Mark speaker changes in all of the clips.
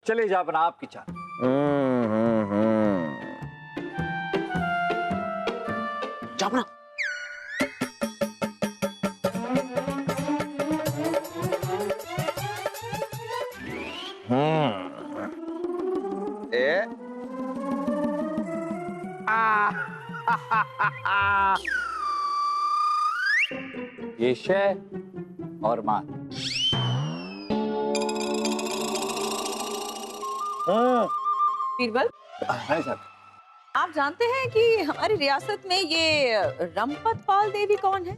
Speaker 1: चले जा बना आपकी चाल।
Speaker 2: जापना ए
Speaker 1: ये शय और मान।
Speaker 3: बीरबल,
Speaker 1: नहीं सर।
Speaker 3: आप जानते हैं कि हमारी रियासत में ये रंपत पाल देवी कौन है?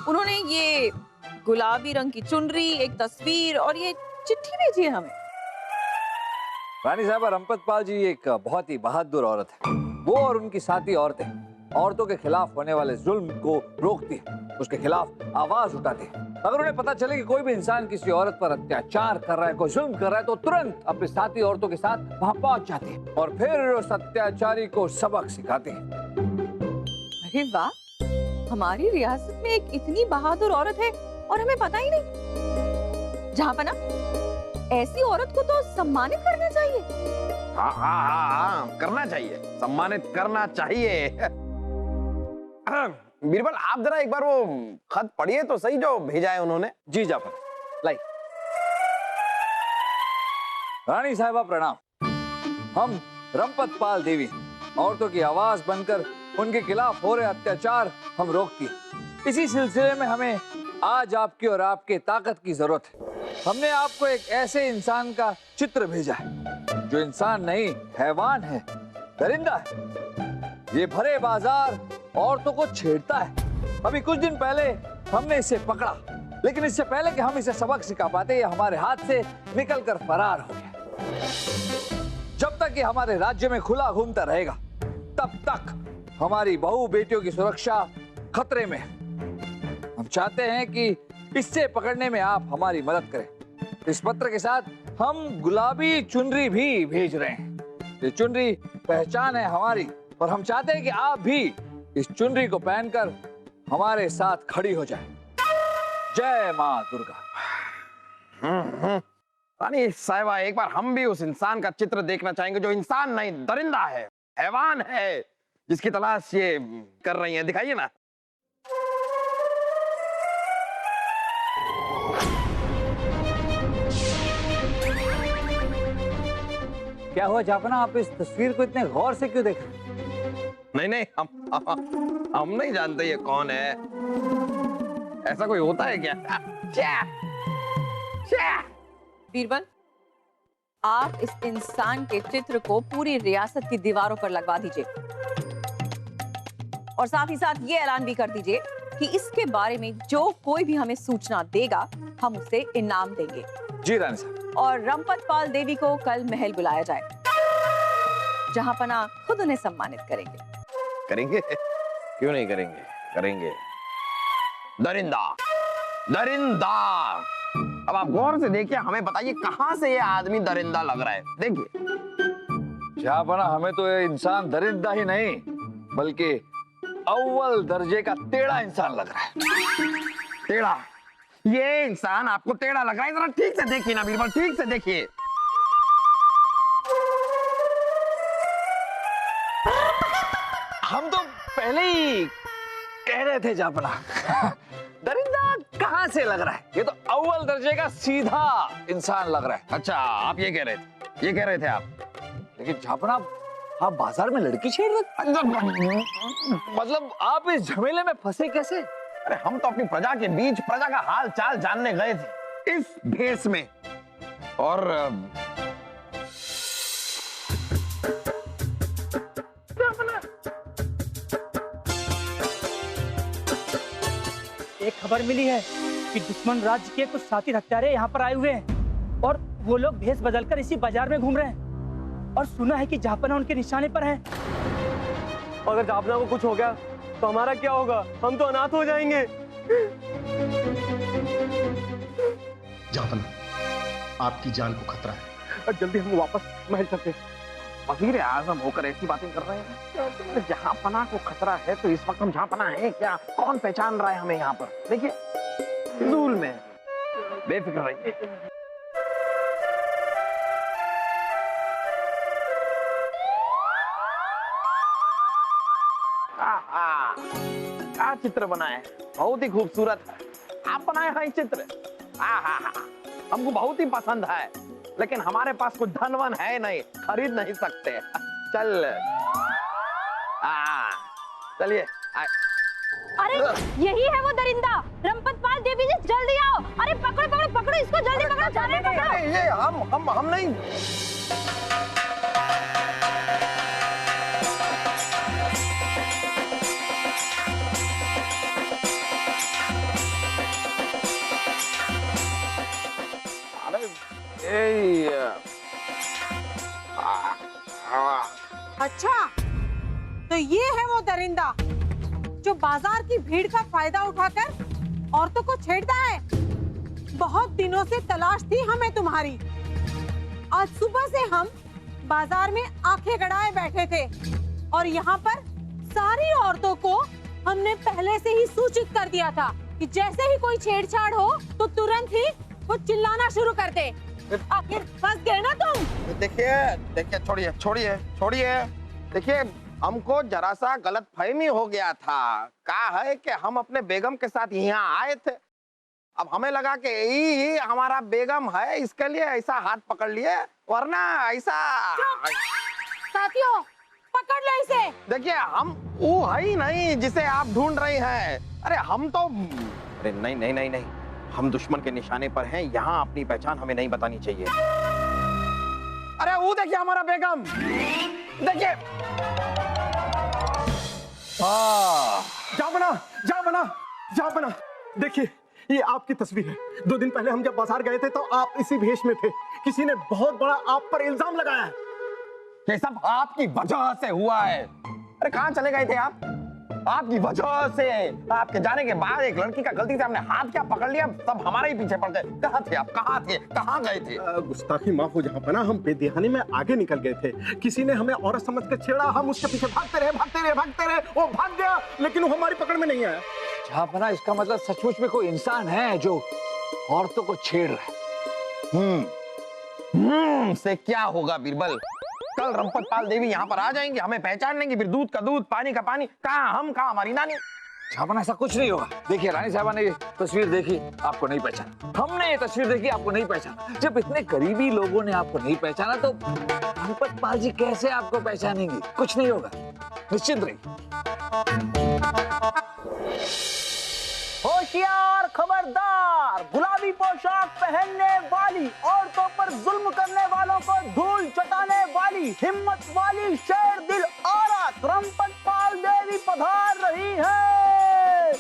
Speaker 3: उन्होंने ये गुलाबी रंग की चुनरी, एक तस्वीर और ये चिट्ठी भेजी है हमें।
Speaker 1: रानी साहबा, रंपत पाल जी एक बहुत ही बहादुर औरत है। वो और उनकी साथी औरतें औरतों के खिलाफ होने वाले जुल्म को रोकती है, उसके खिलाफ आवाज उठाती है। अगर उन्हें पता चले कि कोई भी इंसान किसी औरत पर अत्याचार कर रहा है, कोई जुल्म कर रहा है, तो तुरंत अपनी साथी औरतों के साथ वहां पहुंच जाती है और फिर उस अत्याचारी को सबक सिखाती है।
Speaker 3: अरे वाह, हमारी रियासत में एक इतनी बहादुर औरत है और हमें पता ही नहीं। जहाँपना, ऐसी औरत को तो सम्मानित करना चाहिए।
Speaker 2: हाँ, करना चाहिए, सम्मानित करना चाहिए। बीरबल, आप जरा एक बार वो खत पढ़िए तो सही जो भेजा है उन्होंने।
Speaker 1: जी जाफर, लाई। रानी साहिबा प्रणाम। हम रंपत पाल देवी औरतों की आवाज बनकर उनके खिलाफ हो रहे अत्याचार हम रोकती है। इसी सिलसिले में हमें आज आपकी और आपके ताकत की जरूरत है। हमने आपको एक ऐसे इंसान का चित्र भेजा है जो इंसान नहीं, हैवान है, दरिंदा है। ये भरे बाजार औरतों को छेड़ता है। अभी कुछ दिन पहले हमने इसे पकड़ा, लेकिन इससे पहले कि हम इसे सबक सिखा पाते, ये हमारे हाथ से निकलकर फरार हो गया। जब तक ये हमारे राज्य में खुला घूमता रहेगा, तब तक हमारी बहू बेटियों की सुरक्षा खतरे में है। हम चाहते हैं कि इससे पकड़ने में आप हमारी मदद करें। इस पत्र के साथ हम गुलाबी चुनरी भी भेज रहे हैं। ये चुनरी पहचान है हमारी और हम चाहते हैं कि आप भी इस चुनरी को पहनकर हमारे साथ खड़ी हो जाए। जय मां दुर्गा।
Speaker 2: रानी साहिबा, एक बार हम भी उस इंसान का चित्र देखना चाहेंगे जो इंसान नहीं, दरिंदा है, हैवान है, जिसकी तलाश ये कर रही हैं। दिखाइए ना।
Speaker 1: क्या हुआ जापना, आप इस तस्वीर को इतने गौर से क्यों देख रहे हैं?
Speaker 2: नहीं, हम नहीं जानते ये कौन है। ऐसा कोई होता है क्या?
Speaker 3: बीरबल, आप इस इंसान के चित्र को पूरी रियासत की दीवारों पर लगवा दीजिए और साथ ही साथ ये ऐलान भी कर दीजिए कि इसके बारे में जो कोई भी हमें सूचना देगा, हम उसे इनाम देंगे।
Speaker 1: जी रानी साहब।
Speaker 3: और रंपत पाल देवी को कल महल बुलाया जाए, जहाँपना खुद उन्हें सम्मानित करेंगे।
Speaker 2: करेंगे? क्यों नहीं करेंगे? करेंगे। दरिंदा, दरिंदा। अब आप गौर से देखिए, हमें बताइए कहां से ये आदमी दरिंदा लग रहा है। देखिए।
Speaker 1: जापना, हमें तो ये इंसान दरिंदा ही नहीं, बल्कि अव्वल दर्जे का टेढ़ा इंसान लग रहा है।
Speaker 2: टेढ़ा? ये इंसान आपको टेढ़ा लग रहा है? जरा ठीक से देखिए ना बीरबल, ठीक से देखिए।
Speaker 1: हम तो पहले ही कह रहे थे जापना, दरिंदा कहां से लग रहा है? ये तो अव्वल दर्जे का सीधा इंसान लग रहा है।
Speaker 2: अच्छा, आप ये कह रहे थे? ये कह रहे थे आप?
Speaker 1: लेकिन जापना, आप बाजार में लड़की छेड़ रहे, मतलब आप इस झमेले में फंसे कैसे?
Speaker 2: अरे हम तो अपनी प्रजा के बीच प्रजा का हाल चाल जानने गए थे इस भेष में, और
Speaker 4: एक खबर मिली है कि दुश्मन राज्य के कुछ साथी हत्यारे यहाँ पर आए हुए हैं और वो लोग भेष बदलकर इसी बाजार में घूम रहे हैं और सुना है कि जापना उनके निशाने पर है।
Speaker 5: अगर जापना को कुछ हो गया तो हमारा क्या होगा? हम तो अनाथ हो जाएंगे।
Speaker 6: जापना, आपकी जान को खतरा है।
Speaker 5: जल्दी हम वापस महल चलते हैं।
Speaker 2: वजीर आजम होकर ऐसी बातें कर रहे हैं। जहां पना को खतरा है तो इस वक्त हम जहां पना है क्या? कौन पहचान रहा है हमें यहाँ पर? देखिए, धूल में, बेफिक्र रहिए। चित्र बनाए हैं, बहुत ही खूबसूरत है। आप बनाए हैं चित्र, हमको बहुत ही पसंद है, लेकिन हमारे पास कुछ धनवन है नहीं, खरीद नहीं सकते। चल चलिए।
Speaker 7: अरे यही है वो दरिंदा, रंपतपाल देवी जी, जल्दी आओ। अरे पकड़ो पकड़ो पकड़ो इसको, जल्दी पकड़ो, जाने पकड़ो।
Speaker 2: ये हम नहीं।
Speaker 8: अच्छा, तो ये है वो दरिंदा जो बाजार की भीड़ का फायदा उठाकर औरतों को छेड़ता है। बहुत दिनों से तलाश थी हमें तुम्हारी। आज सुबह से हम बाजार में आंखें गड़ाए बैठे थे और यहाँ पर सारी औरतों को हमने पहले से ही सूचित कर दिया था कि जैसे ही कोई छेड़छाड़ हो तो तुरंत ही वो चिल्लाना शुरू कर दे। आखिर फंस गए ना तुम।
Speaker 2: देखिए छोड़िए। देखिए, हमको जरा सा गलत फहमी हो गया था। कहा है कि हम अपने बेगम के साथ यहाँ आए थे, अब हमें लगा कि यही हमारा बेगम है, इसके लिए ऐसा हाथ पकड़ लिए, वरना ऐसा।
Speaker 8: साथियों, पकड़ लो इसे।
Speaker 2: देखिए, हम वो है ही नहीं जिसे आप ढूंढ रहे हैं। अरे हम तो, अरे नहीं, हम दुश्मन के निशाने पर हैं। यहाँ अपनी पहचान हमें नहीं बतानी चाहिए। अरे वो देखिए हमारा बेगम, देखिए।
Speaker 6: जा बना, देखिए ये आपकी तस्वीर है। 2 दिन पहले हम जब बाजार गए थे तो आप इसी भेष में थे। किसी ने बहुत बड़ा आप पर इल्जाम लगाया है।
Speaker 2: ये सब आपकी वजह से हुआ है। अरे कहाँ चले गए थे आप? आपकी वजह से, आपके जाने के बाद एक लड़की का गलती से हमने हाथ क्या पकड़ लिया, सब हमारे ही पीछे पड़ गए। कहाँ थे आप? कहाँ थे? कहाँ गए थे?
Speaker 6: गुस्ताखी माफ हो जहाँ पना, हम बेदहानी में आगे निकल गए थे। किसी ने हमें औरत समझ कर छेड़ा, हम उसके पीछे भागते रहे। वो भाग गया, लेकिन वो हमारी पकड़ में नहीं आया।
Speaker 1: जहाँपना, इसका मतलब सचमुच में कोई इंसान है जो औरतों को छेड़ रहा है।
Speaker 2: से क्या होगा बीरबल? कल रंपतपाल देवी यहाँ पर आ जाएंगे, हमें पहचान लेंगे, फिर दूध का दूध, पानी का पानी। कहाँ हम, कहाँ हमारी नानी?
Speaker 1: जहाँपना, ऐसा कुछ नहीं होगा। देखिए, रानी साहबा ने ये तस्वीर देखी, आपको नहीं पहचाना। हमने ये तस्वीर देखी, आपको नहीं पहचाना। जब इतने करीबी लोगों ने आपको नहीं पहचाना तो रंपतपाल जी कैसे आपको पहचानेंगे? कुछ नहीं होगा, निश्चिंत रहिए।
Speaker 4: होशियार, खबरदार, गुलाबी पोशाक पहनने वाली औरतों पर जुल्म करने वालों को धूल चटाने वाली हिम्मत वाली शेर दिल औरत रंपतपाल देवी पधार रही है।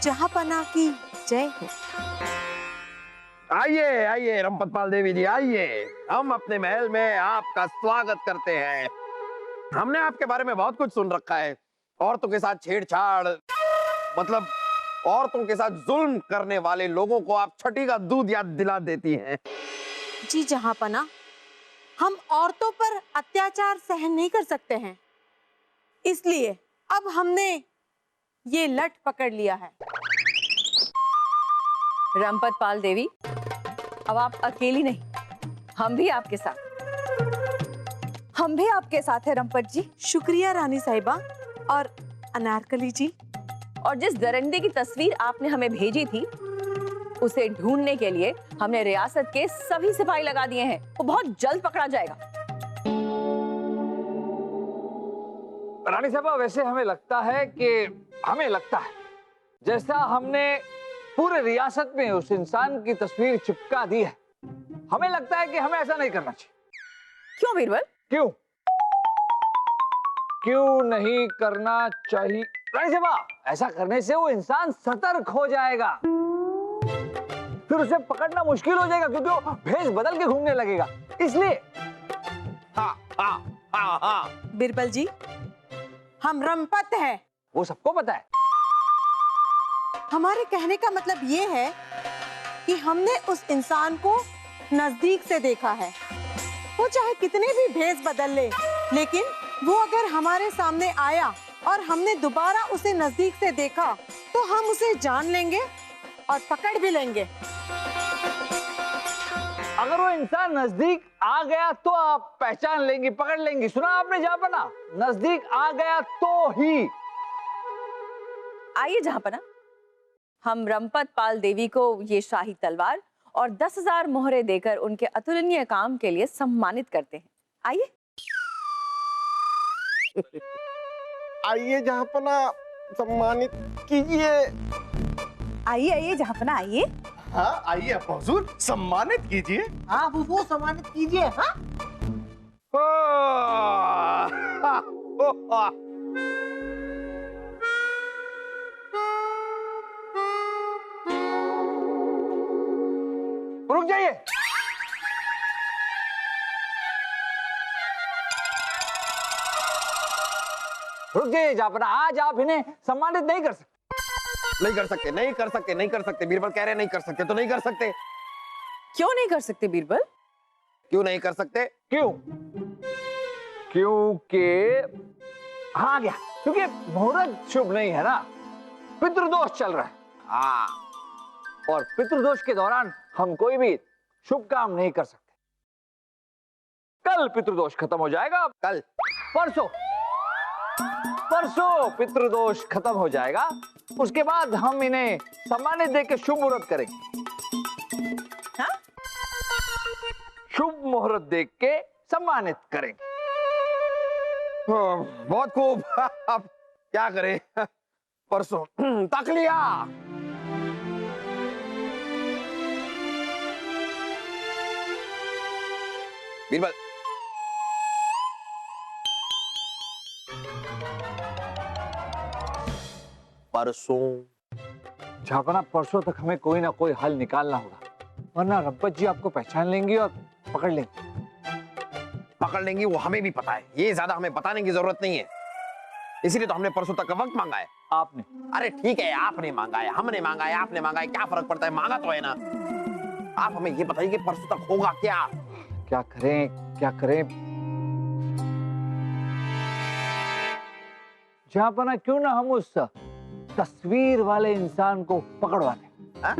Speaker 8: जहाँपना की जय हो।
Speaker 2: आइए रंपतपाल देवी जी, आइए। हम अपने महल में आपका स्वागत करते हैं। हमने आपके बारे में बहुत कुछ सुन रखा है। औरतों के साथ छेड़छाड़, मतलब औरतों के साथ जुल्म करने वाले लोगों को आप छठी का दूध याद दिला देती हैं।
Speaker 8: जी जहाँपना, हम औरतों पर अत्याचार सहन नहीं कर सकते हैं, इसलिए अब हमने ये लठ पकड़ लिया है।
Speaker 3: रंपतपाल देवी, अब आप अकेली नहीं, हम भी आपके साथ हैं रंपत जी।
Speaker 8: शुक्रिया रानी साहिबा और अनारकली जी।
Speaker 3: और जिस दरिंदे की तस्वीर आपने हमें भेजी थी, उसे ढूंढने के लिए हमने रियासत के सभी सिपाही लगा दिए हैं। वो बहुत जल्द पकड़ा जाएगा।
Speaker 1: रानी साहबा, वैसे हमें लगता है जैसा हमने पूरे रियासत में उस इंसान की तस्वीर चिपका दी है, हमें लगता है कि हमें ऐसा नहीं करना चाहिए।
Speaker 3: क्यों बीरबल?
Speaker 1: क्यों नहीं करना चाहिए? रानी साहबा, ऐसा करने से वो इंसान सतर्क हो जाएगा, फिर उसे पकड़ना मुश्किल हो जाएगा, क्योंकि वो भेष बदल के घूमने लगेगा। इसलिए
Speaker 2: हाँ।
Speaker 8: बिरबल जी, हम रंपत हैं।
Speaker 1: वो सबको पता है।
Speaker 8: हमारे कहने का मतलब ये है कि हमने उस इंसान को नजदीक से देखा है। वो चाहे कितने भी भेष बदल ले, लेकिन वो अगर हमारे सामने आया और हमने दोबारा उसे नजदीक से देखा तो हम उसे जान लेंगे और पकड़ भी लेंगे।
Speaker 1: अगर वो इंसान नजदीक आ गया तो आप पहचान लेंगी, पकड़ लेंगी। सुना आपने जहाँपना? नजदीक आ गया तो ही।
Speaker 3: आइए जहाँपना, हम रंपत पाल देवी को ये शाही तलवार और 10,000 मोहरे देकर उनके अतुलनीय काम के लिए सम्मानित करते हैं। आइए।
Speaker 6: आइए जहाँपना, सम्मानित कीजिए।
Speaker 3: आइए आइए जहाँपना, आइए।
Speaker 6: हाँ आइए आप हुजूर, सम्मानित कीजिए। हाँ वो सम्मानित कीजिए। हाँ
Speaker 1: रुक जाइए। रुक जाइए जहाँपना, आज आप इन्हें सम्मानित नहीं कर सकते।
Speaker 2: नहीं कर सकते, नहीं कर सकते, नहीं कर सकते। बीरबल कह रहे नहीं कर सकते तो नहीं कर सकते।
Speaker 3: क्यों नहीं कर सकते बीरबल?
Speaker 2: क्यों नहीं कर सकते?
Speaker 1: क्यों? क्योंकि हाँ गया, क्योंकि मुहूर्त शुभ नहीं है ना, पितृदोष चल रहा है।
Speaker 2: हाँ,
Speaker 1: और पितृदोष के दौरान हम कोई भी शुभ काम नहीं कर सकते। कल पितृदोष खत्म हो जाएगा।
Speaker 2: कल?
Speaker 1: परसों परसों पितृदोष खत्म हो जाएगा। उसके बाद हम इन्हें सम्मानित देकर शुभ मुहूर्त करेंगे।
Speaker 3: हाँ?
Speaker 1: शुभ मुहूर्त देख के सम्मानित करेंगे।
Speaker 2: बहुत खूब। अब क्या करें? परसों तक लिया। बीरबल, परसों?
Speaker 1: झापना, परसों तक हमें कोई ना कोई हल निकालना होगा, वरना रब्बत जी आपको पहचान लेंगी और पकड़ लेंगी।
Speaker 2: पकड़ लेंगी वो हमें भी पता है, ये ज्यादा हमें बताने की जरूरत नहीं है। इसीलिए तो हमने परसों तक का वक्त मांगा है।
Speaker 1: आपने?
Speaker 2: अरे ठीक है, आपने मांगा है, हमने मांगा है, आपने मांगा है, क्या फर्क पड़ता है? मांगा तो है ना। आप हमें ये बताइए कि परसों तक होगा क्या?
Speaker 1: क्या करें, क्या करें? झापना, क्यों ना हम उस तस्वीर वाले इंसान को पकड़वा लें?
Speaker 2: हाँ?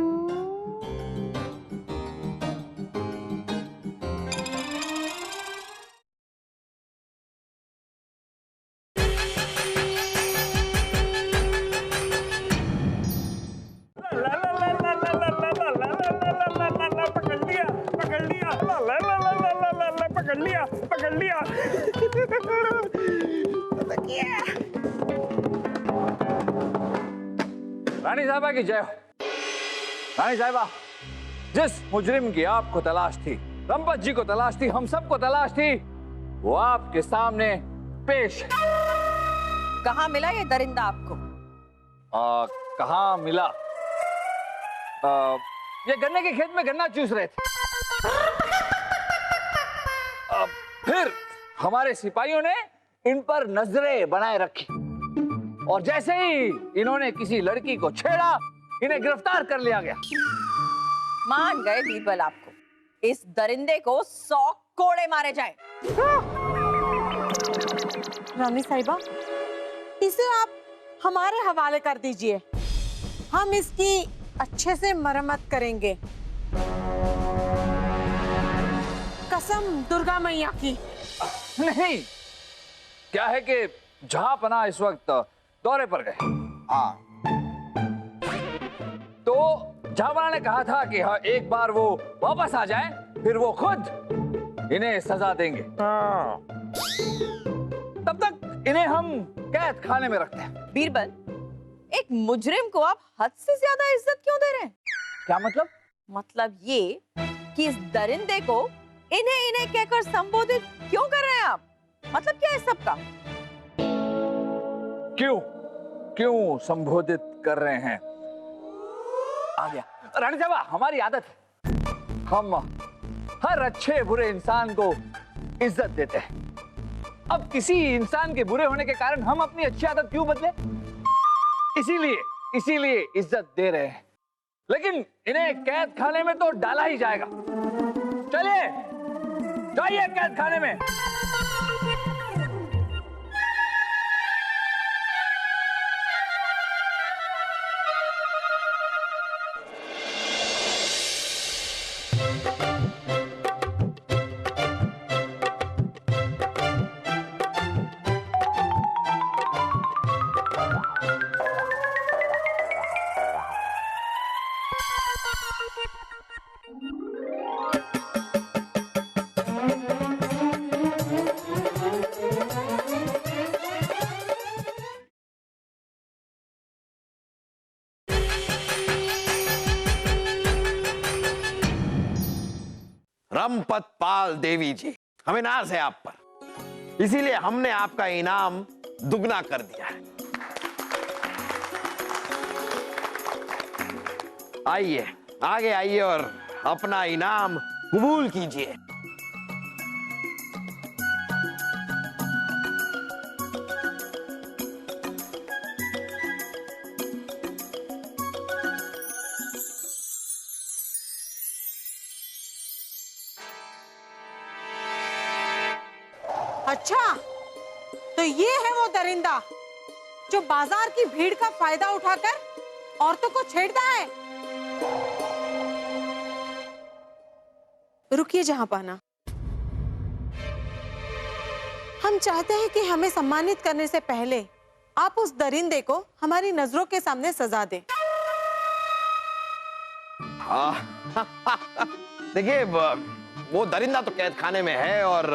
Speaker 5: पकड़ लिया।
Speaker 1: रानी साहबा की जय हो। रानी साहबा, जिस मुजरिम की आपको तलाश थी, रंपत जी को तलाश थी, हम सबको तलाश थी, वो आपके सामने पेश है।
Speaker 3: कहाँ मिला ये दरिंदा आपको?
Speaker 1: कहाँ मिला? ये गन्ने के खेत में गन्ना चूस रहे थे। फिर हमारे सिपाहियों ने इन पर नजरें बनाए रखी और जैसे ही इन्होंने किसी लड़की को छेड़ा, इन्हें गिरफ्तार कर लिया गया।
Speaker 3: मान गए बीरबल आपको, इस दरिंदे को 100 कोड़े मारे जाए।
Speaker 8: रानी साहिबा, इसे आप हमारे हवाले कर दीजिए, हम इसकी अच्छे से मरम्मत करेंगे। कसम दुर्गा मैया की।
Speaker 1: नहीं, क्या है कि जहाँपना इस वक्त दौरे पर गए।
Speaker 2: हाँ,
Speaker 1: तो जहाँपना ने कहा था कि हाँ, एक बार वो वापस आ जाएं, फिर वो खुद इन्हें सजा देंगे। तब तक इन्हें हम कैद खाने में रखते हैं।
Speaker 3: बीरबल, एक मुजरिम को आप हद से ज्यादा इज्जत क्यों दे रहे हैं?
Speaker 1: क्या मतलब?
Speaker 3: मतलब ये कि इस दरिंदे को इन्हें इन्हें कहकर संबोधित क्यों कर रहे हैं आप? मतलब क्या है सबका?
Speaker 1: क्यों क्यों संबोधित कर रहे हैं? आ गया। रानी साहबा, हमारी आदत है, हम हर अच्छे बुरे इंसान को इज्जत देते हैं। अब किसी इंसान के बुरे होने के कारण हम अपनी अच्छी आदत क्यों बदले? इसीलिए इज्जत दे रहे हैं। लेकिन इन्हें कैद खाने में तो डाला ही जाएगा। चलिए, जाइए कैद खाने में।
Speaker 2: रंपत पाल देवी जी, हमें नाज है आप पर, इसीलिए हमने आपका इनाम दुगना कर दिया है। आइए, आगे आइए और अपना इनाम कबूल कीजिए।
Speaker 8: अच्छा, तो ये है वो दरिंदा जो बाजार की भीड़ का फायदा उठाकर औरतों को छेड़ता है। रुकिए जहांपनाह, हम चाहते हैं कि हमें सम्मानित करने से पहले आप उस दरिंदे को हमारी नजरों के सामने सजा दें।
Speaker 2: देखिए, वो दरिंदा तो कैद खाने में है और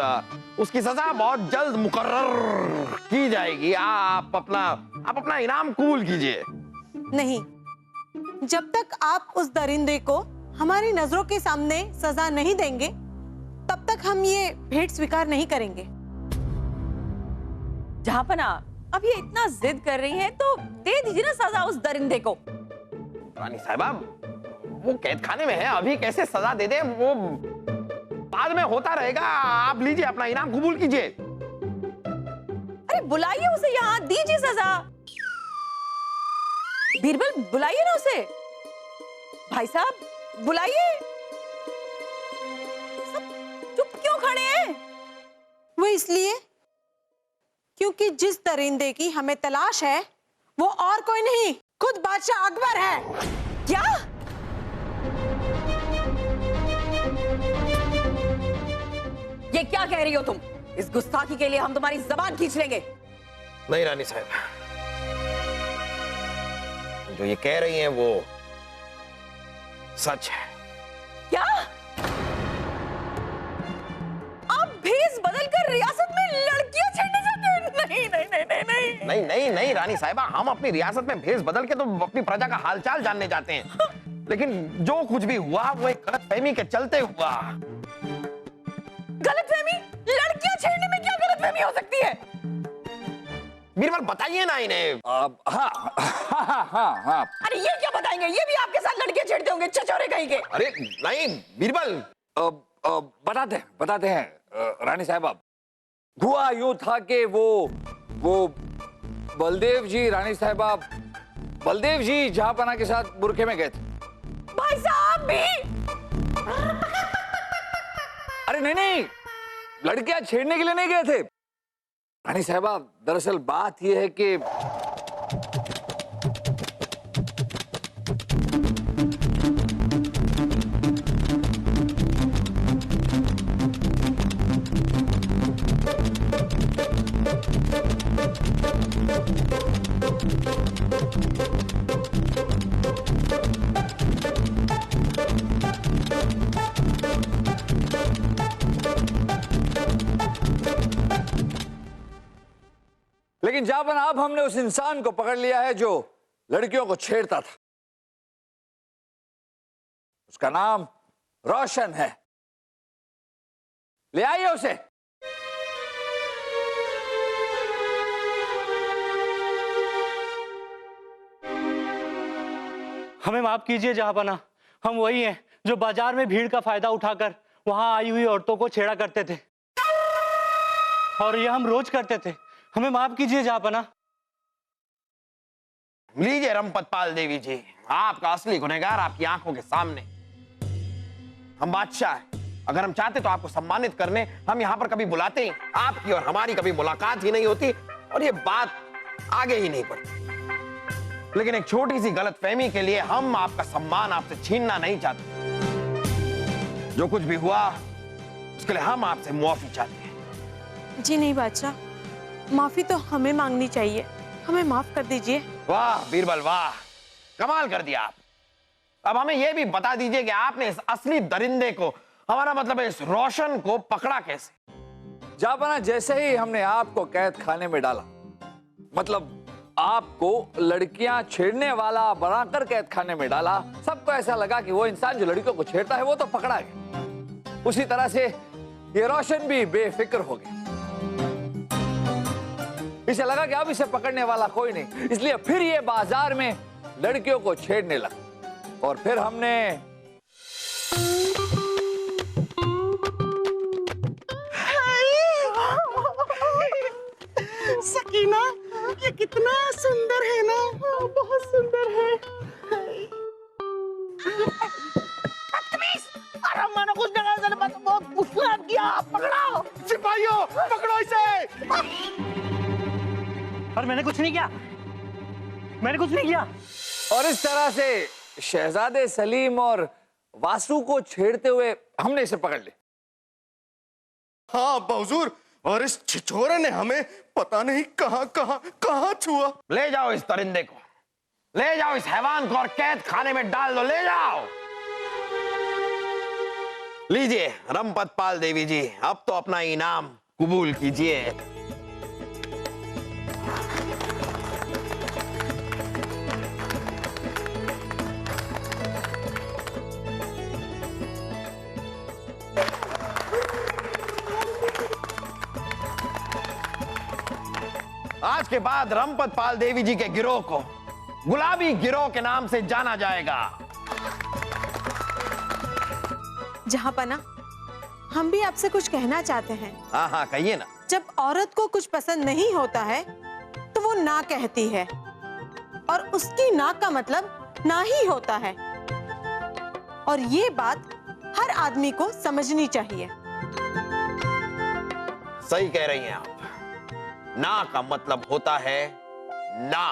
Speaker 2: उसकी सजा बहुत जल्द मुकर्रर की जाएगी। आप अपना इनाम कबूल कीजिए।
Speaker 8: नहीं, जब तक आप उस दरिंदे को हमारी नजरों के सामने सजा नहीं देंगे, तब तक हम ये भेंट स्वीकार नहीं करेंगे।
Speaker 3: जहांपनाह, अब ये इतना जिद कर रही हैं तो दे दीजिए ना सजा उस दरिंदे को।
Speaker 2: रानी साहिबा, वो कैद खाने में है, अभी कैसे सजा दे दे, वो बाद में होता रहेगा। आप लीजिए, अपना इनाम कबूल कीजिए।
Speaker 3: अरे बुलाइए उसे यहाँ, दीजिए सजा। बीरबल, बुलाइए ना उसे। भाई साहब, बुलाइए। सब चुप क्यों खड़े हैं?
Speaker 8: वो इसलिए क्योंकि जिस दरिंदे की हमें तलाश है वो और कोई नहीं, खुद बादशाह अकबर है।
Speaker 3: क्या? ये क्या कह रही हो तुम? इस गुस्ताखी के लिए हम तुम्हारी जबान खींच लेंगे।
Speaker 2: नहीं रानी साहब, जो ये कह रही हैं वो सच है।
Speaker 3: क्या? आप भेष बदलकर रियासत में लड़कियां छेड़ने जाते हैं? नहीं नहीं नहीं नहीं नहीं
Speaker 2: नहीं नहीं नहीं रानी साहिबा, हम अपनी रियासत में भेष बदल के तो अपनी प्रजा का हालचाल जानने जाते हैं। लेकिन जो कुछ भी हुआ वो एक गलतफहमी के चलते हुआ।
Speaker 3: गलतफहमी? लड़कियां छेड़ने में क्या गलतफहमी हो सकती है?
Speaker 2: बीरबल, बताइए ना इन्हें।
Speaker 1: हाँ।
Speaker 3: अरे ये क्या बताएंगे? ये भी आपके साथ लड़कियां छेड़ते होंगे, छछोरे कहीं के।
Speaker 2: अरे नहीं बीरबल,
Speaker 1: बताते हैं रानी साहबा। हुआ यूं था कि वो बलदेव जी, रानी साहबा, बलदेव जी जहांपनाह के साथ बुरखे में गए थे।
Speaker 3: भाई साहब भी?
Speaker 1: अरे नहीं, लड़कियां छेड़ने के लिए नहीं गए थे रानी साहबा। दरअसल बात यह है कि लेकिन जहांपनाह, अब हमने उस इंसान को पकड़ लिया है जो लड़कियों को छेड़ता था। उसका नाम रोशन है। ले आइए उसे।
Speaker 4: हमें माफ कीजिए जहांपनाह, हम वही हैं जो बाजार में भीड़ का फायदा उठाकर वहां आई हुई औरतों को छेड़ा करते थे, और ये हम रोज करते थे। हमें माफ कीजिए जहांपनाह।
Speaker 2: लीजिए रंपत पाल देवी जी, आपका असली गुनहगार आपकी आंखों के सामने। हम बादशाह हैं, अगर हम चाहते तो आपको सम्मानित करने हम यहाँ पर कभी बुलाते ही, आपकी और हमारी कभी मुलाकात ही नहीं होती और ये बात आगे ही नहीं बढ़ती। लेकिन एक छोटी सी गलतफहमी के लिए हम आपका सम्मान आपसे छीनना नहीं चाहते। जो कुछ भी हुआ उसके लिए हम आपसे मुआफी चाहते हैं।
Speaker 8: जी नहीं बादशाह, माफी तो हमें मांगनी चाहिए। हमें माफ कर दीजिए।
Speaker 2: वाह बीरबल वाह, कमाल कर दिया आप। अब हमें यह भी बता दीजिए कि आपने इस असली दरिंदे को, हमारा मतलब है इस रोशन को, पकड़ा कैसे?
Speaker 1: जापाना, जैसे ही हमने आपको कैद खाने में डाला, मतलब आपको लड़कियां छेड़ने वाला बनाकर कैद खाने में डाला, सबको ऐसा लगा कि वो इंसान जो लड़कियों को छेड़ता है वो तो पकड़ा गया। उसी तरह से ये रोशन भी बेफिक्र हो गया। इसे लगा कि अब इसे पकड़ने वाला कोई नहीं, इसलिए फिर ये बाजार में लड़कियों को छेड़ने लगा। और फिर हमने
Speaker 6: सकीना, ये कितना सुंदर है ना, बहुत सुंदर है।
Speaker 4: अरे मैंने कुछ नहीं कहा, बहुत गुस्सा किया। पकड़ो
Speaker 6: सिपाहियों, पकड़ो इसे।
Speaker 4: और मैंने कुछ नहीं किया, मैंने कुछ नहीं किया।
Speaker 1: और इस तरह से शहजादे सलीम और वासु को छेड़ते हुए हमने इसे पकड़ लिया।
Speaker 6: हाँ बहुजूर, और इस छिछोरे ने हमें पता नहीं कहां कहां कहां छुआ।
Speaker 2: ले जाओ इस दरिंदे को, ले जाओ इस हैवान को और कैद खाने में डाल दो, ले जाओ। लीजिए रंपत पाल देवी जी, अब तो अपना इनाम कबूल कीजिए। आज के बाद रंपत पाल देवी जी के गिरोह को गुलाबी गिरोह के नाम से जाना जाएगा।
Speaker 8: जहांपना, हम भी आपसे कुछ कहना चाहते हैं।
Speaker 2: हाँ हाँ कहिए ना।
Speaker 8: जब औरत को कुछ पसंद नहीं होता है तो वो ना कहती है, और उसकी ना का मतलब ना ही होता है। और ये बात हर आदमी को समझनी चाहिए।
Speaker 2: सही कह रही हैं आप, ना का मतलब होता है ना।